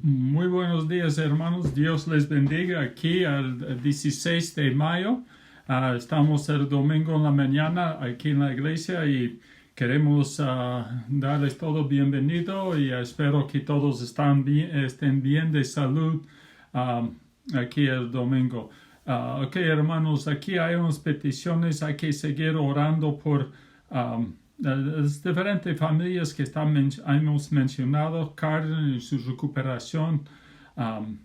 Muy buenos días, hermanos. Dios les bendiga aquí al 16 de mayo. Estamos el domingo en la mañana aquí en la iglesia y queremos darles todo bienvenido y espero que todos estén bien de salud aquí el domingo. Ok, hermanos, aquí hay unas peticiones. Hay que seguir orando por las diferentes familias que hemos mencionado. Carden y su recuperación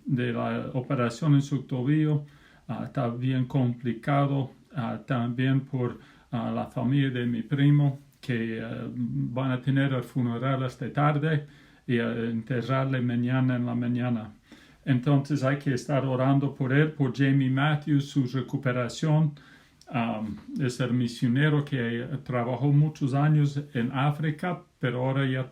de la operación en su tobillo está bien complicado. También por la familia de mi primo que van a tener el funeral esta tarde y enterrarle mañana en la mañana. Entonces hay que estar orando por él, por Jamie Matthews, su recuperación. Es el misionero que trabajó muchos años en África, pero ahora ya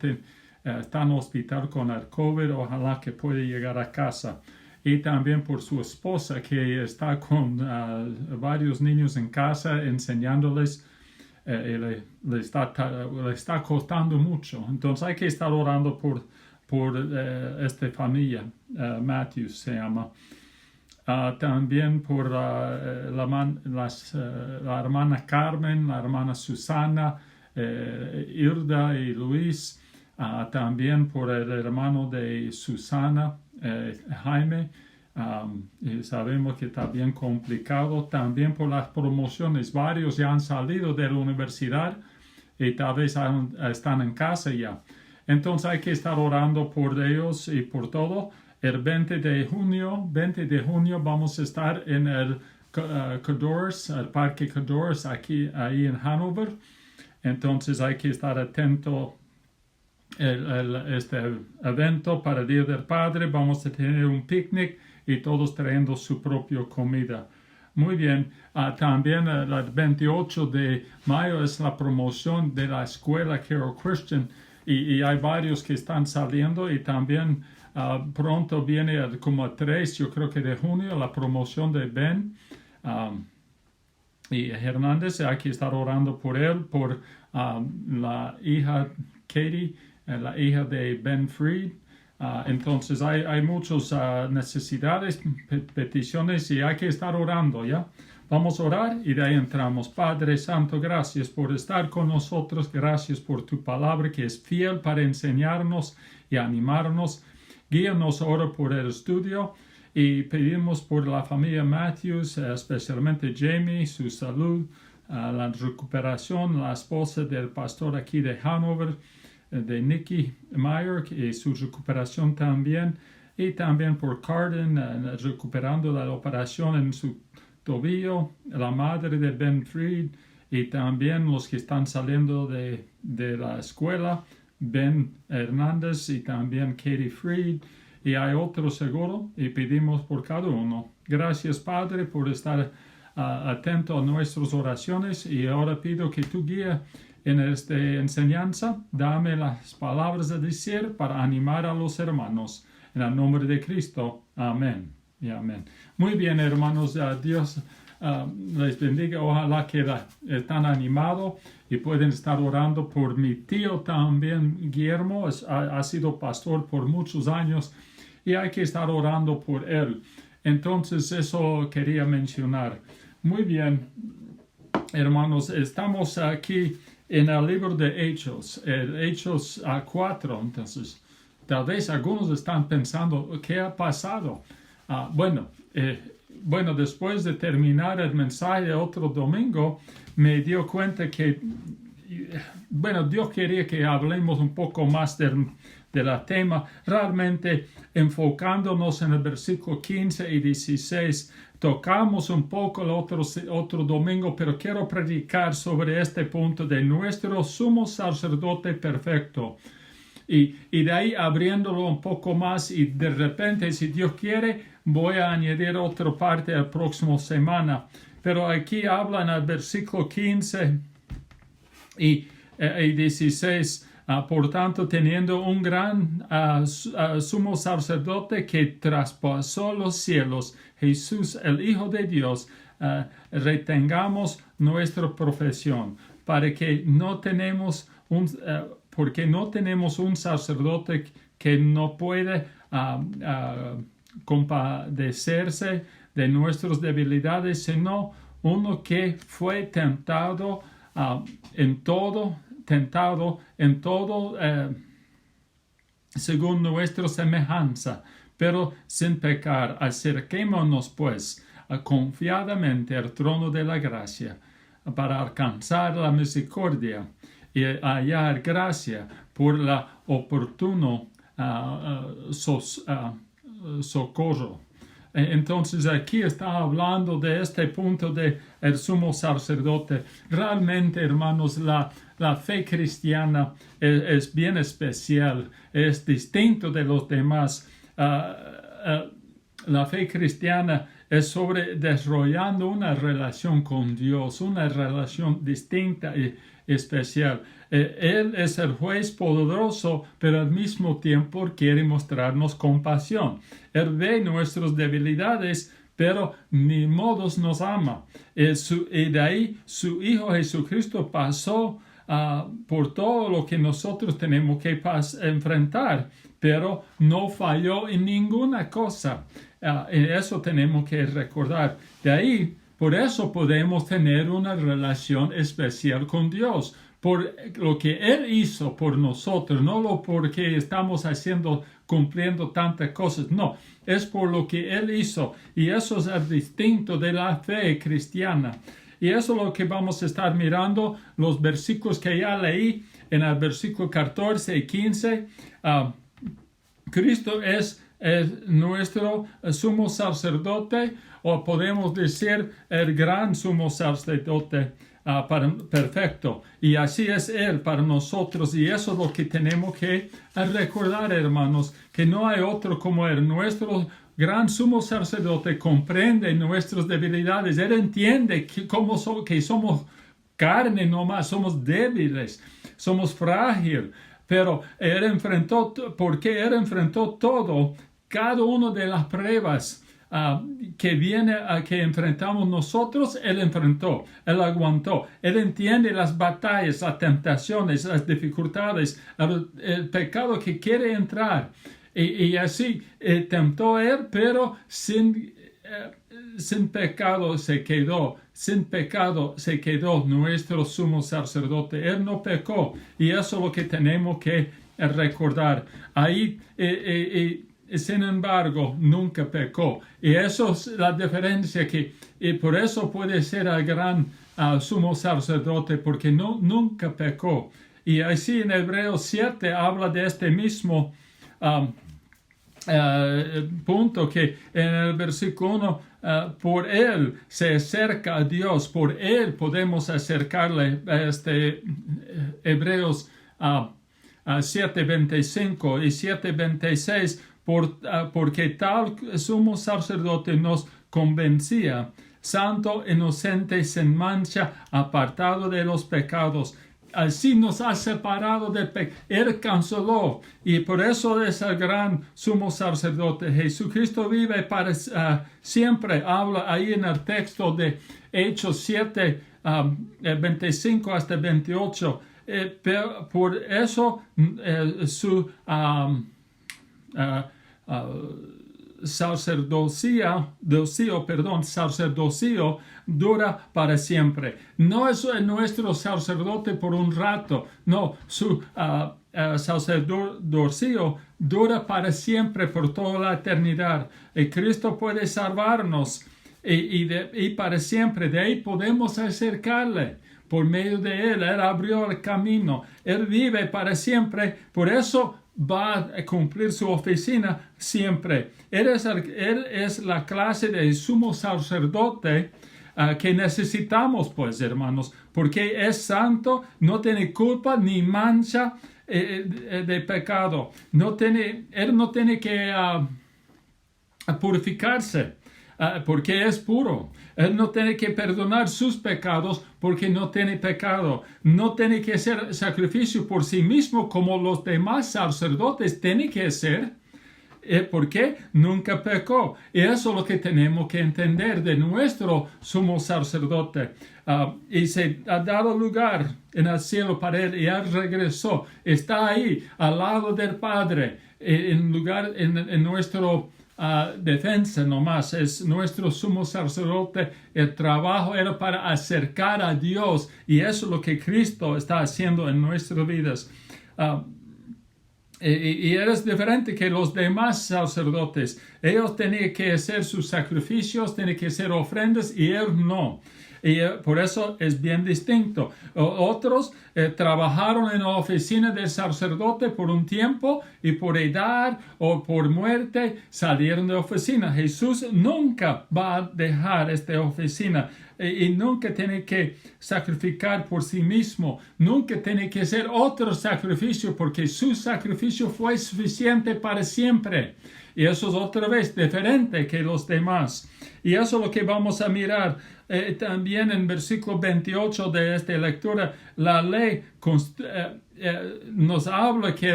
está en el hospital con el COVID. Ojalá que pueda llegar a casa. Y también por su esposa que está con varios niños en casa enseñándoles. Le está costando mucho. Entonces hay que estar orando por esta familia. Matthews se llama. También por la hermana Carmen, la hermana Susana, Irda y Luis. También por el hermano de Susana, Jaime. Sabemos que está bien complicado. También por las promociones. Varios ya han salido de la universidad y tal vez están en casa ya. Entonces hay que estar orando por ellos y por todo. El 20 de junio vamos a estar en el el Parque Cadors, ahí en Hanover. Entonces hay que estar atento a este evento para el Día del Padre. Vamos a tener un picnic y todos trayendo su propia comida. Muy bien, también el 28 de mayo es la promoción de la escuela Carroll Christian y hay varios que están saliendo y también pronto viene como a 3, yo creo que de junio, la promoción de Ben y Hernández. Hay que estar orando por él, por la hija Katie, la hija de Ben Fried. Entonces hay muchas necesidades, peticiones y hay que estar orando, ¿ya? Vamos a orar y de ahí entramos. Padre Santo, gracias por estar con nosotros. Gracias por tu palabra que es fiel para enseñarnos y animarnos. Guíanos ahora por el estudio y pedimos por la familia Matthews, especialmente Jamie, su salud, la recuperación, la esposa del pastor aquí de Hanover, de Nicky Meyer, y su recuperación también, y también por Carden, recuperando la operación en su tobillo, la madre de Ben Fried, y también los que están saliendo de la escuela, Ben Hernández y también Katie Fried, y hay otros seguro, y pedimos por cada uno. Gracias, Padre, por estar atento a nuestras oraciones, y ahora pido que tú guíes en esta enseñanza. Dame las palabras de decir para animar a los hermanos. En el nombre de Cristo. Amén y amén. Muy bien, hermanos. Dios les bendiga. Ojalá que están animados y pueden estar orando por mi tío también, Guillermo. Ha sido pastor por muchos años y hay que estar orando por él. Entonces, eso quería mencionar. Muy bien, hermanos. Estamos aquí en el libro de Hechos, Hechos 4. Entonces, tal vez algunos están pensando, ¿qué ha pasado? Bueno, después de terminar el mensaje otro domingo, me dio cuenta que, Dios quería que hablemos un poco más del tema, realmente enfocándonos en el versículo 15 y 16. Tocamos un poco el otro domingo, pero quiero predicar sobre este punto de nuestro sumo sacerdote perfecto. Y de ahí abriéndolo un poco más y de repente, si Dios quiere, voy a añadir otra parte la próxima semana. Pero aquí hablan al versículo 15 y 16. Por tanto, teniendo un gran sumo sacerdote que traspasó los cielos, Jesús, el Hijo de Dios, retengamos nuestra profesión, porque no tenemos un sacerdote que no puede compadecerse de nuestras debilidades, sino uno que fue tentado en todo según nuestra semejanza, pero sin pecar. Acerquémonos, pues, confiadamente al trono de la gracia, para alcanzar la misericordia y hallar gracia por la oportuno socorro. Entonces aquí está hablando de este punto de el sumo sacerdote. Realmente, hermanos, la fe cristiana es bien especial, es distinto de los demás. La fe cristiana es sobre desarrollando una relación con Dios, una relación distinta y especial. Él es el juez poderoso, pero al mismo tiempo quiere mostrarnos compasión. Él ve nuestras debilidades, pero ni modos nos ama. Y de ahí su Hijo Jesucristo pasó por todo lo que nosotros tenemos que enfrentar, pero no falló en ninguna cosa. Eso tenemos que recordar. De ahí, por eso podemos tener una relación especial con Dios, por lo que Él hizo por nosotros, no porque estamos cumpliendo tantas cosas, no, es por lo que Él hizo, y eso es distinto de la fe cristiana. Y eso es lo que vamos a estar mirando, los versículos que ya leí en el versículo 14 y 15. Cristo es nuestro sumo sacerdote, o podemos decir el gran sumo sacerdote perfecto. Y así es Él para nosotros, y eso es lo que tenemos que recordar, hermanos, que no hay otro como Él. Nuestro gran sumo sacerdote comprende nuestras debilidades. Él entiende que somos carne nomás, somos débiles, somos frágiles. Pero porque Él enfrentó cada una de las pruebas que enfrentamos nosotros, Él enfrentó, Él aguantó. Él entiende las batallas, las tentaciones, las dificultades, el pecado que quiere entrar. Y así tentó Él, pero sin pecado se quedó. Sin pecado se quedó nuestro sumo sacerdote. Él no pecó. Y eso es lo que tenemos que recordar. Ahí, sin embargo, nunca pecó. Y eso es la diferencia y por eso puede ser el gran sumo sacerdote, porque nunca pecó. Y así en Hebreos 7 habla de este mismo punto, que en el versículo 1, por Él se acerca a Dios, por Él podemos acercarle a Hebreos 7:25 y 7:26, porque tal sumo sacerdote nos convencía, santo, inocente, sin mancha, apartado de los pecados. Así nos ha separado del pecado. Él canceló, y por eso es el gran sumo sacerdote. Jesucristo vive para siempre. Habla ahí en el texto de Hechos 7, 25 hasta 28. Pero por eso su sacerdocio dura para siempre. No es nuestro sacerdote por un rato, no, su sacerdocio dura para siempre, por toda la eternidad. Y Cristo puede salvarnos y para siempre. De ahí podemos acercarle. Por medio de Él abrió el camino. Él vive para siempre, por eso va a cumplir su oficina siempre. Él es la clase de sumo sacerdote que necesitamos, pues, hermanos, porque es santo, no tiene culpa ni mancha de pecado. Él no tiene que purificarse, porque es puro. Él no tiene que perdonar sus pecados porque no tiene pecado. No tiene que hacer sacrificio por sí mismo como los demás sacerdotes tienen que hacer. ¿Por qué? Nunca pecó. Y eso es lo que tenemos que entender de nuestro sumo sacerdote. Y se ha dado lugar en el cielo para él y él regresó. Está ahí, al lado del Padre, en nuestro defensa nomás. Es nuestro sumo sacerdote. El trabajo era para acercar a Dios y eso es lo que Cristo está haciendo en nuestras vidas. Y eres diferente que los demás sacerdotes. Ellos tenían que hacer sus sacrificios, tenían que hacer ofrendas y él no. Y por eso es bien distinto. Otros trabajaron en la oficina del sacerdote por un tiempo y por edad o por muerte salieron de oficina. Jesús nunca va a dejar esta oficina y nunca tiene que sacrificar por sí mismo. Nunca tiene que hacer otro sacrificio porque su sacrificio fue suficiente para siempre. Y eso es otra vez diferente que los demás. Y eso es lo que vamos a mirar también en versículo 28 de esta lectura. La ley nos habla que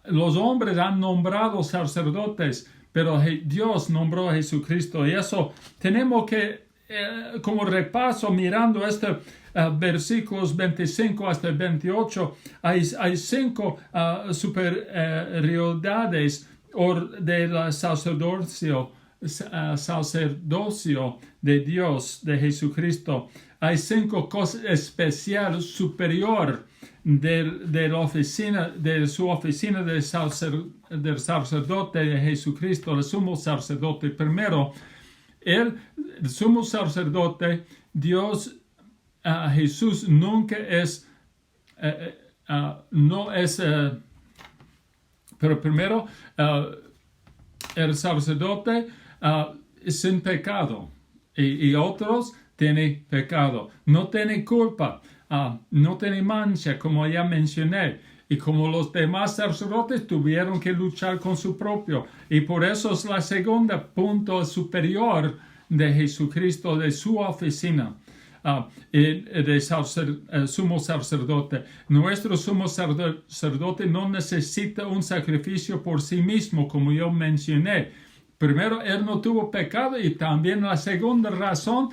los hombres han nombrado sacerdotes, pero Dios nombró a Jesucristo. Y eso tenemos que, como repaso, mirando versículos 25 hasta 28, hay 5 superioridades de la sacerdocio de Dios, de Jesucristo. Hay 5 cosas especiales superior de la oficina, de su oficina del sacerdote de Jesucristo, el sumo sacerdote. Primero, el sumo sacerdote, Dios, Jesús nunca es, pero primero, el sacerdote sin pecado y otros tienen pecado. No tienen culpa, no tienen mancha, como ya mencioné. Y como los demás sacerdotes tuvieron que luchar con su propio. Y por eso es la segunda punto superior de Jesucristo, de su oficina. Sumo sacerdote. Nuestro sumo sacerdote no necesita un sacrificio por sí mismo, como yo mencioné. Primero, él no tuvo pecado y también la segunda razón,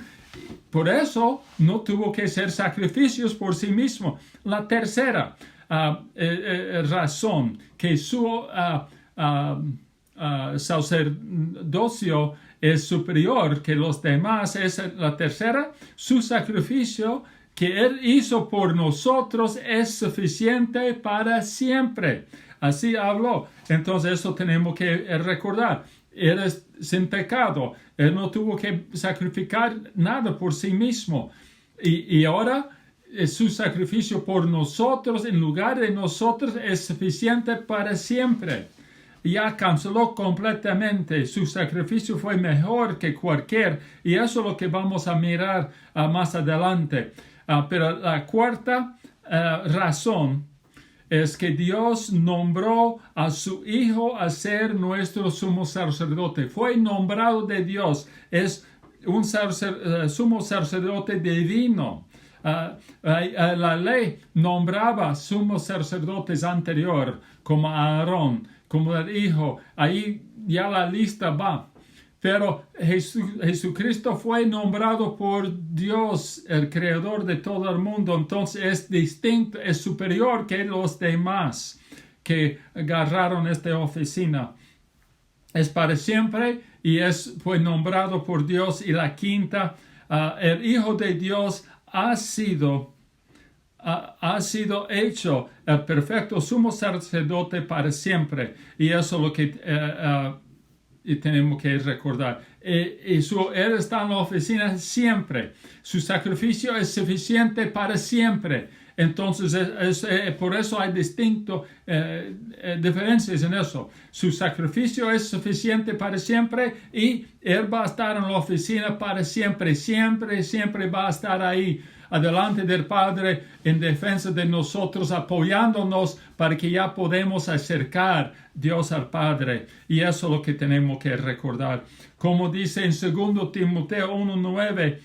por eso no tuvo que hacer sacrificios por sí mismo. La tercera razón, que su sacerdocio es superior que los demás, es la tercera. Su sacrificio que él hizo por nosotros es suficiente para siempre. Así habló. Entonces eso tenemos que recordar. Él es sin pecado. Él no tuvo que sacrificar nada por sí mismo. Y ahora su sacrificio por nosotros, en lugar de nosotros, es suficiente para siempre. Ya canceló completamente. Su sacrificio fue mejor que cualquier. Y eso es lo que vamos a mirar más adelante. Pero la cuarta razón es que Dios nombró a su Hijo a ser nuestro sumo sacerdote. Fue nombrado de Dios. Es un sumo sacerdote divino. La ley nombraba sumos sacerdotes anterior, como Aarón, como el Hijo. Ahí ya la lista va. Pero Jesucristo fue nombrado por Dios, el creador de todo el mundo. Entonces es distinto, es superior que los demás que agarraron esta oficina. Es para siempre y fue nombrado por Dios. Y la quinta, el Hijo de Dios ha sido hecho el perfecto sumo sacerdote para siempre. Y eso es lo que y tenemos que recordar. Él está en la oficina siempre. Su sacrificio es suficiente para siempre. Entonces, por eso hay diferencias en eso. Su sacrificio es suficiente para siempre y él va a estar en la oficina para siempre. Siempre va a estar ahí. adelante del Padre en defensa de nosotros, apoyándonos para que ya podemos acercar Dios al Padre. Y eso es lo que tenemos que recordar. Como dice en 2 Timoteo 1:9,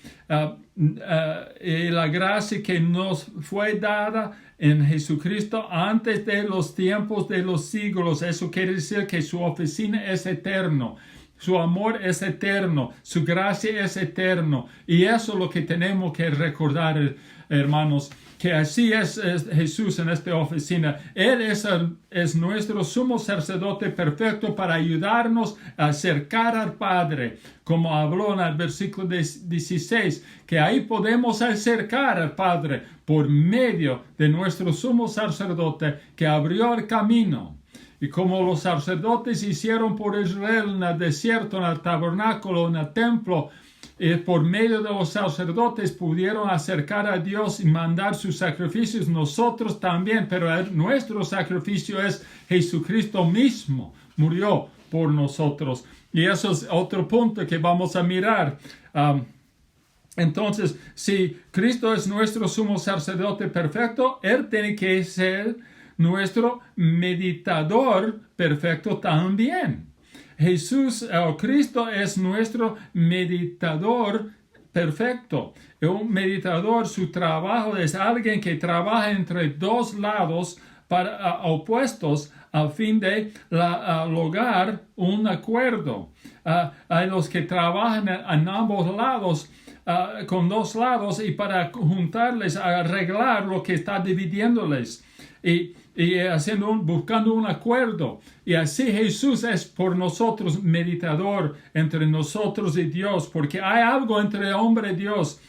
la gracia que nos fue dada en Jesucristo antes de los tiempos de los siglos. Eso quiere decir que su oficina es eterno. Su amor es eterno, su gracia es eterno. Y eso es lo que tenemos que recordar, hermanos, que así es Jesús en esta oficina. Él es nuestro sumo sacerdote perfecto para ayudarnos a acercar al Padre, como habló en el versículo 16, que ahí podemos acercar al Padre por medio de nuestro sumo sacerdote que abrió el camino. Y como los sacerdotes hicieron por Israel en el desierto, en el tabernáculo, en el templo, por medio de los sacerdotes pudieron acercar a Dios y mandar sus sacrificios, nosotros también, pero nuestro sacrificio es Jesucristo mismo, murió por nosotros. Y eso es otro punto que vamos a mirar. Entonces, si Cristo es nuestro sumo sacerdote perfecto, Él tiene que ser nuestro meditador perfecto también. Cristo es nuestro meditador perfecto. Un meditador, su trabajo es alguien que trabaja entre dos lados opuestos a fin de lograr un acuerdo. Hay los que trabajan en ambos lados, con dos lados, y para juntarles, arreglar lo que está dividiéndoles. Y buscando un acuerdo. Y así Jesús es por nosotros meditador entre nosotros y Dios, porque hay algo entre hombre y Dios.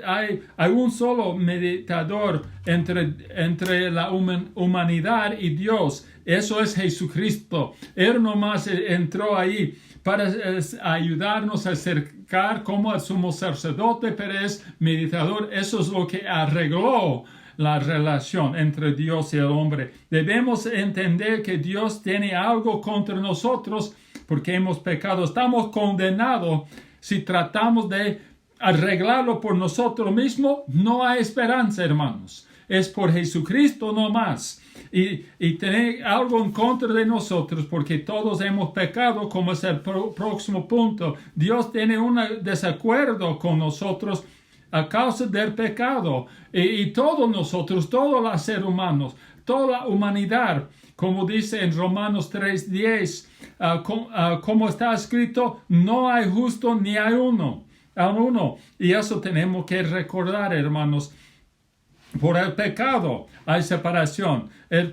Hay un solo meditador entre la humanidad y Dios. Eso es Jesucristo. Él nomás entró ahí para ayudarnos a acercar como al sumo sacerdote, pero es meditador. Eso es lo que arregló la relación entre Dios y el hombre. Debemos entender que Dios tiene algo contra nosotros porque hemos pecado. Estamos condenados si tratamos de arreglarlo por nosotros mismos. No hay esperanza, hermanos. Es por Jesucristo no más. Y tener algo en contra de nosotros porque todos hemos pecado, como es el próximo punto. Dios tiene un desacuerdo con nosotros a causa del pecado, y todos nosotros, todos los seres humanos, toda la humanidad, como dice en Romanos 3:10, como está escrito, no hay justo ni hay uno, y eso tenemos que recordar, hermanos. Por el pecado hay separación. El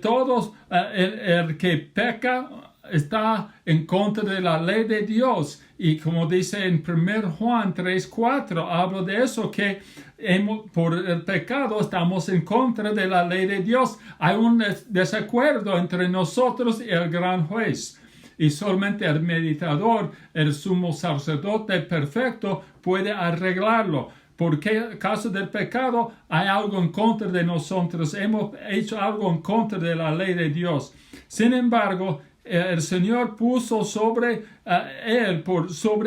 que peca está en contra de la ley de Dios. Y como dice en 1 Juan 3:4, hablo de eso, que por el pecado estamos en contra de la ley de Dios. Hay un desacuerdo entre nosotros y el gran juez. Y solamente el meditador, el sumo sacerdote perfecto, puede arreglarlo. Porque caso del pecado hay algo en contra de nosotros. Hemos hecho algo en contra de la ley de Dios. Sin embargo, el Señor puso sobre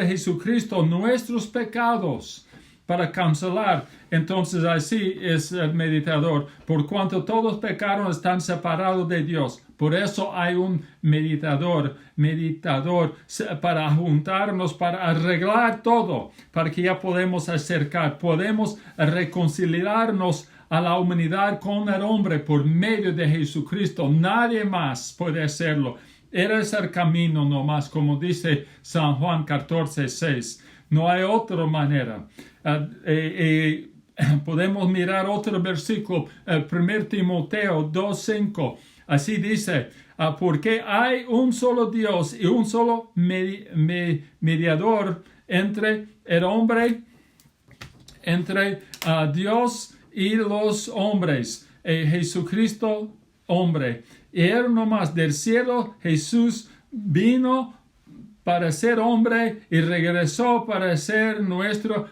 Jesucristo nuestros pecados para cancelar. Entonces así es el meditador. Por cuanto todos pecaron, están separados de Dios. Por eso hay un meditador para juntarnos, para arreglar todo, para que ya podemos podemos reconciliarnos a la humanidad con el hombre por medio de Jesucristo. Nadie más puede hacerlo. Él es el camino nomás, como dice San Juan 14:6. No hay otra manera. Podemos mirar otro versículo, 1 Timoteo 2:5. Así dice, porque hay un solo Dios y un solo mediador entre el hombre, entre Dios y los hombres, Jesucristo hombre. Y él nomás del cielo, Jesús vino para ser hombre y regresó para ser nuestro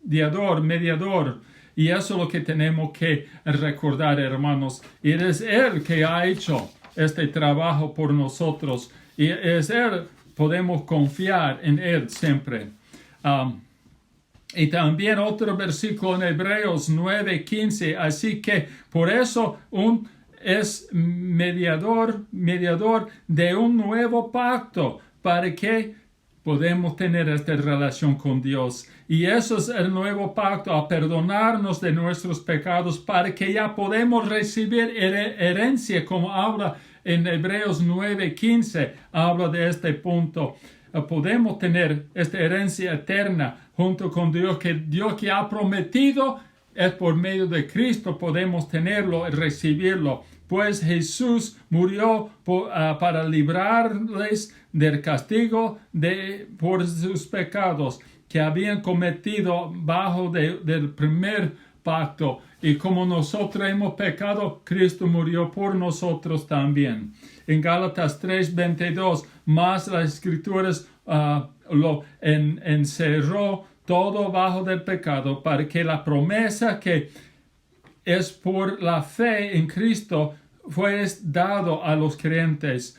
mediador. Y eso es lo que tenemos que recordar, hermanos. Y es Él que ha hecho este trabajo por nosotros. Y es Él, podemos confiar en Él siempre. Y también otro versículo en Hebreos 9:15. Así que por eso es mediador de un nuevo pacto, para que podemos tener esta relación con Dios. Y eso es el nuevo pacto, a perdonarnos de nuestros pecados, para que ya podemos recibir herencia, como habla en Hebreos 9:15, habla de este punto. Podemos tener esta herencia eterna junto con Dios que ha prometido. Es por medio de Cristo podemos tenerlo y recibirlo, pues Jesús murió para librarles del castigo por sus pecados que habían cometido bajo del primer pacto. Y como nosotros hemos pecado, Cristo murió por nosotros también. En Gálatas 3:22, más las Escrituras lo encerró todo bajo del pecado, para que la promesa que es por la fe en Cristo fue dado a los creyentes.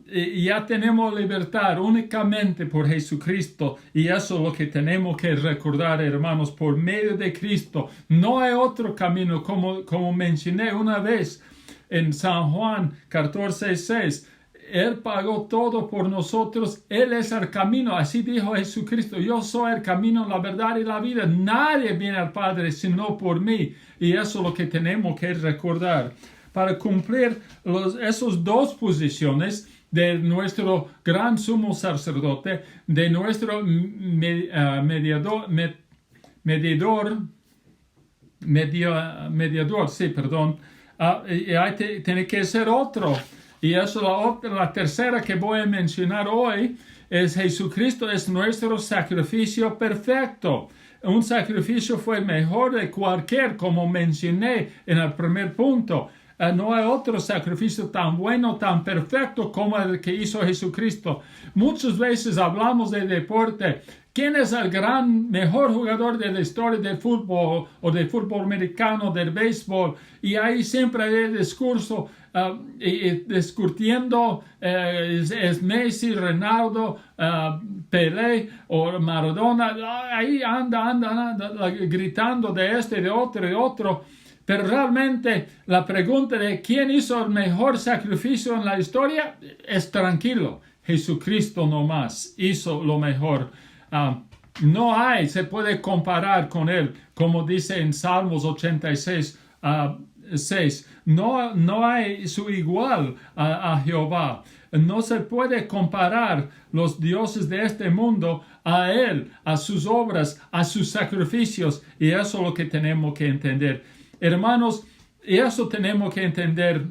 Y ya tenemos libertad únicamente por Jesucristo, y eso es lo que tenemos que recordar, hermanos, por medio de Cristo. No hay otro camino, como mencioné una vez en San Juan 14:6. Él pagó todo por nosotros. Él es el camino. Así dijo Jesucristo: yo soy el camino, la verdad y la vida. Nadie viene al Padre sino por mí. Y eso es lo que tenemos que recordar. Para cumplir esas dos posiciones de nuestro gran sumo sacerdote, de nuestro mediador, sí, perdón. Y tiene que ser otro. Y eso la tercera que voy a mencionar hoy es: Jesucristo es nuestro sacrificio perfecto. Un sacrificio fue mejor de cualquier, como mencioné en el primer punto. No hay otro sacrificio tan bueno, tan perfecto como el que hizo Jesucristo. Muchas veces hablamos de deporte. ¿Quién es el mejor jugador de la historia del fútbol, o del fútbol americano, del béisbol? Y ahí siempre hay el discurso discutiendo, es Messi, Ronaldo, Pelé o Maradona. Ahí anda gritando de este, de otro. Pero realmente la pregunta de quién hizo el mejor sacrificio en la historia es tranquilo. Jesucristo nomás hizo lo mejor. No se puede comparar con él, como dice en Salmos 86, 6. No hay su igual a Jehová. No se puede comparar los dioses de este mundo a él, a sus obras, a sus sacrificios. Y eso es lo que tenemos que entender. Hermanos, eso tenemos que entender.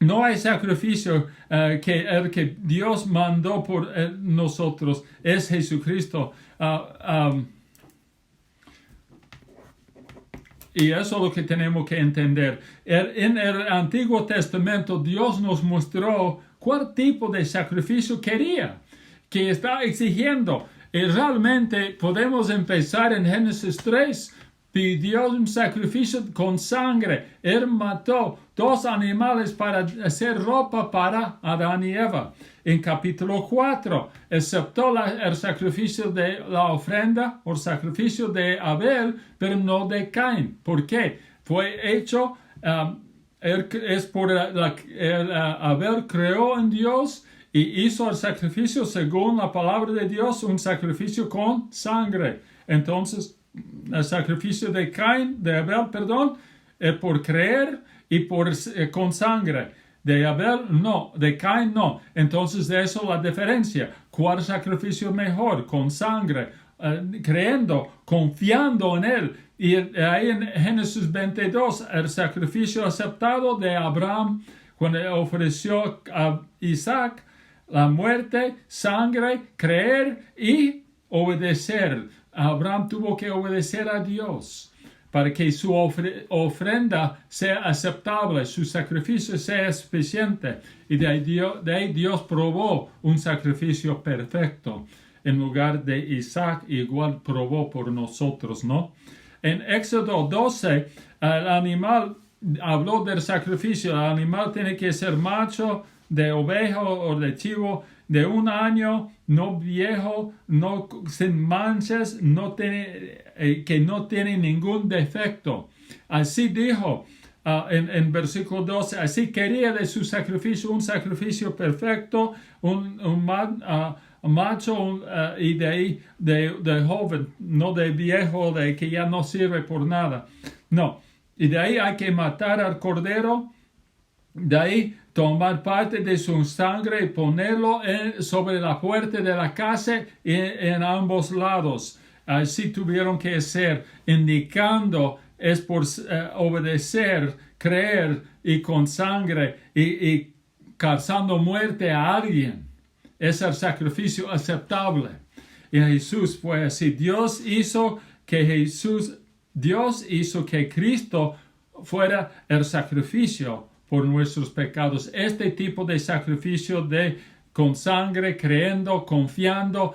No hay sacrificio que el que Dios mandó por nosotros. Es Jesucristo. Y eso es lo que tenemos que entender. En el Antiguo Testamento, Dios nos mostró cuál tipo de sacrificio quería, que está exigiendo. Y realmente podemos empezar en Génesis 3. Pidió un sacrificio con sangre. Él mató 2 animales para hacer ropa para Adán y Eva. En capítulo 4, aceptó el sacrificio de la ofrenda o sacrificio de Abel, pero no de Caín. ¿Por qué? Fue hecho, Abel creó en Dios y hizo el sacrificio según la palabra de Dios, un sacrificio con sangre. Entonces, el sacrificio de Abel, por creer y con sangre. De Abel no, de Caín no. Entonces de eso la diferencia. ¿Cuál sacrificio mejor? Con sangre, creyendo, confiando en él. Y ahí en Génesis 22, el sacrificio aceptado de Abraham, cuando ofreció a Isaac, la muerte, sangre, creer y obedecer. Abraham tuvo que obedecer a Dios para que su ofrenda sea aceptable, su sacrificio sea suficiente. Y de ahí Dios probó un sacrificio perfecto en lugar de Isaac, igual probó por nosotros, ¿no? En Éxodo 12, el animal, habló del sacrificio. El animal tiene que ser macho, de oveja o de chivo, de un año, no viejo, no sin manchas, que no tiene ningún defecto. Así dijo en versículo 12, así quería de su sacrificio un sacrificio perfecto, un macho y de joven, no de viejo, de que ya no sirve por nada. No, y de ahí hay que matar al cordero, de ahí tomar parte de su sangre y ponerlo sobre la puerta de la casa en ambos lados. Así tuvieron que hacer, indicando es por obedecer, creer y con sangre y causando muerte a alguien. Es el sacrificio aceptable. Y Jesús fue así. Dios hizo que Cristo fuera el sacrificio por nuestros pecados. Este tipo de sacrificio con sangre, creyendo, confiando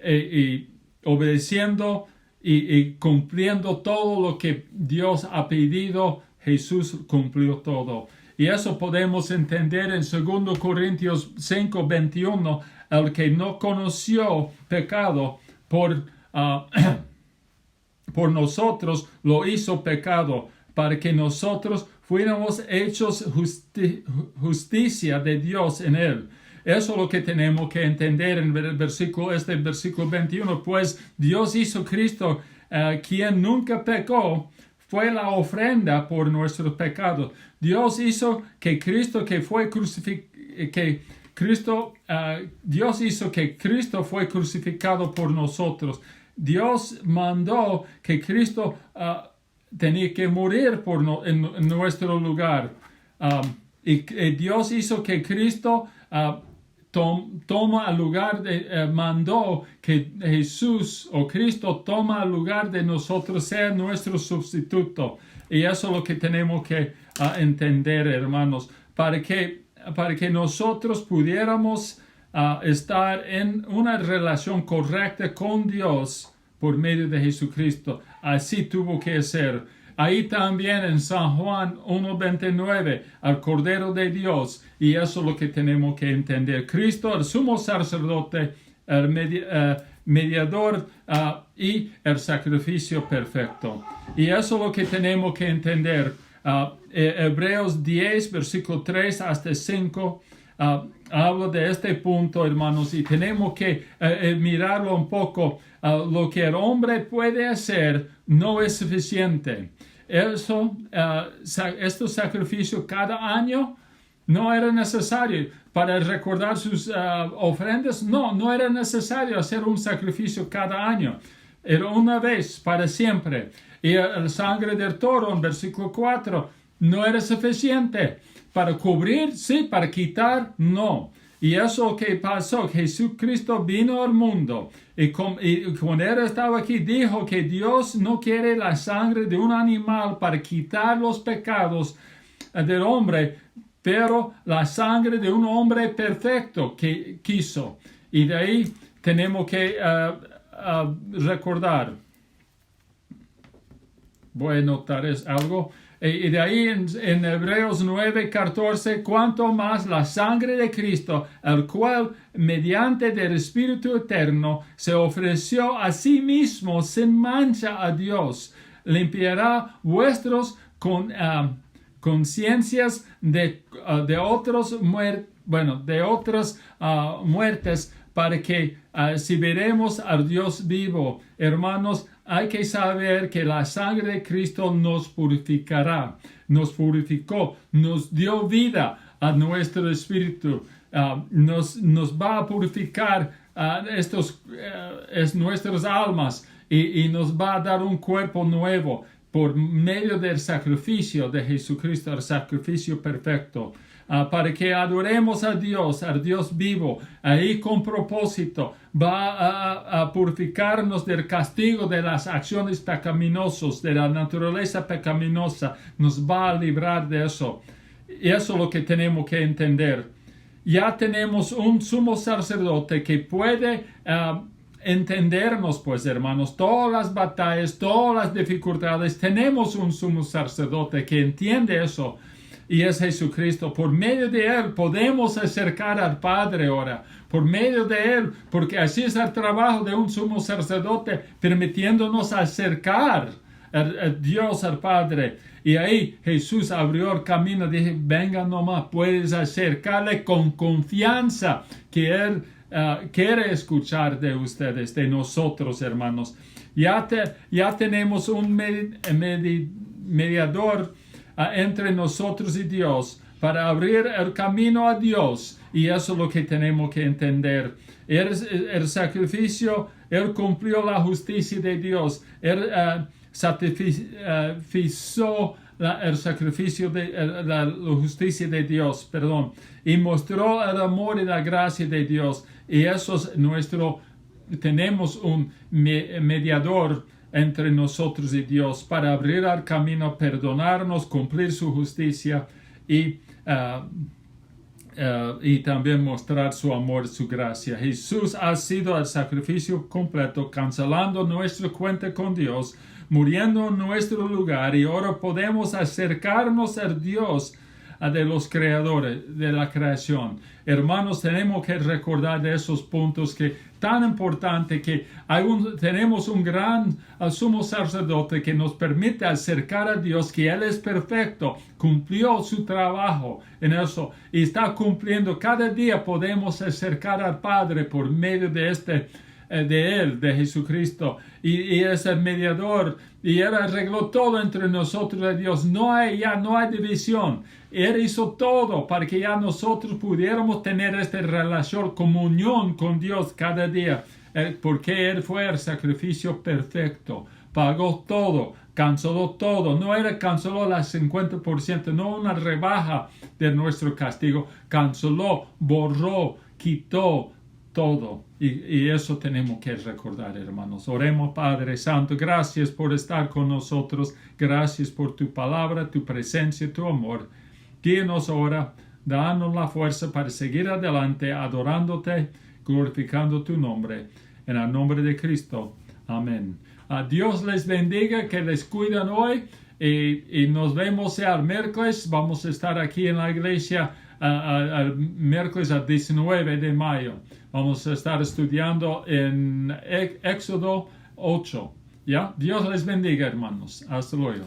y obedeciendo y cumpliendo todo lo que Dios ha pedido, Jesús cumplió todo. Y eso podemos entender en 2 Corintios 5, 21, el que no conoció pecado por nosotros lo hizo pecado, para que nosotros fuéramos hechos justicia de Dios en él. Eso es lo que tenemos que entender en el versículo 21. Pues Dios hizo Cristo, quien nunca pecó, fue la ofrenda por nuestros pecados. Dios hizo que Cristo Dios hizo que Cristo fue crucificado por nosotros. Dios mandó que Cristo tenía que morir en nuestro lugar. Y Dios hizo que Cristo toma el lugar mandó que Jesús o Cristo toma el lugar de nosotros, sea nuestro sustituto. Y eso es lo que tenemos que entender, hermanos, para que nosotros pudiéramos estar en una relación correcta con Dios por medio de Jesucristo. Así tuvo que ser. Ahí también en San Juan 1:29, al Cordero de Dios. Y eso es lo que tenemos que entender. Cristo, el sumo sacerdote, el mediador y el sacrificio perfecto. Y eso es lo que tenemos que entender. Hebreos 10, versículo 3 hasta 5, habla de este punto, hermanos, y tenemos que mirarlo un poco. Lo que el hombre puede hacer no es suficiente. Estos sacrificios cada año no era necesario para recordar sus ofrendas. No era necesario hacer un sacrificio cada año. Era una vez para siempre. Y la sangre del toro, en versículo 4, no era suficiente para cubrir, sí, para quitar, no. Y eso que pasó, Jesucristo vino al mundo y cuando Él estaba aquí dijo que Dios no quiere la sangre de un animal para quitar los pecados del hombre, pero la sangre de un hombre perfecto que quiso. Y de ahí tenemos que recordar. Voy a notar algo. Y de ahí en Hebreos 9:14, cuanto más la sangre de Cristo, el cual mediante del Espíritu Eterno se ofreció a sí mismo sin mancha a Dios, limpiará vuestros conciencias de otras muertes, para que si veremos al Dios vivo. Hermanos, hay que saber que la sangre de Cristo nos purificará, nos purificó, nos dio vida a nuestro espíritu, nos va a purificar nuestras almas y nos va a dar un cuerpo nuevo por medio del sacrificio de Jesucristo, el sacrificio perfecto. Para que adoremos al Dios vivo, ahí con propósito, va a purificarnos del castigo de las acciones pecaminosas, de la naturaleza pecaminosa, nos va a librar de eso. Y eso es lo que tenemos que entender. Ya tenemos un sumo sacerdote que puede entendernos, pues, hermanos, todas las batallas, todas las dificultades. Tenemos un sumo sacerdote que entiende eso. y es Jesucristo. Por medio de Él podemos acercar al Padre ahora. Por medio de Él, porque así es el trabajo de un sumo sacerdote, permitiéndonos acercar a Dios, al Padre. Y ahí Jesús abrió el camino, dije, venga nomás, puedes acercarle con confianza, que Él quiere escuchar de ustedes, de nosotros, hermanos. Ya tenemos un mediador entre nosotros y Dios, para abrir el camino a Dios, y eso es lo que tenemos que entender. El sacrificio, Él cumplió la justicia de Dios, Él satisfizo el sacrificio de la justicia de Dios, y mostró el amor y la gracia de Dios, y eso es tenemos un mediador entre nosotros y Dios, para abrir el camino, perdonarnos, cumplir su justicia, y también mostrar su amor, su gracia. Jesús ha sido el sacrificio completo, cancelando nuestra cuenta con Dios, muriendo en nuestro lugar, y ahora podemos acercarnos al Dios de los creadores, de la creación. Hermanos, tenemos que recordar de esos puntos que tan importante, que tenemos un gran sumo sacerdote que nos permite acercar a Dios, que Él es perfecto, cumplió su trabajo en eso y está cumpliendo. Cada día podemos acercar al Padre por medio de Él, de Jesucristo, y es el mediador, y Él arregló todo entre nosotros y Dios. No hay división. Él hizo todo para que ya nosotros pudiéramos tener esta relación, comunión con Dios cada día, porque Él fue el sacrificio perfecto, pagó todo, canceló todo. No canceló el 50%, no una rebaja de nuestro castigo, canceló, borró, quitó todo. Y eso tenemos que recordar, hermanos. Oremos. Padre Santo, gracias por estar con nosotros. Gracias por tu palabra, tu presencia, tu amor. Guíanos ahora, danos la fuerza para seguir adelante, adorándote, glorificando tu nombre. En el nombre de Cristo. Amén. Dios les bendiga, que les cuidan hoy. Y nos vemos el miércoles. Vamos a estar aquí en la iglesia el miércoles 19 de mayo. Vamos a estar estudiando en Éxodo 8. ¿Ya? Dios les bendiga, hermanos. Hasta luego.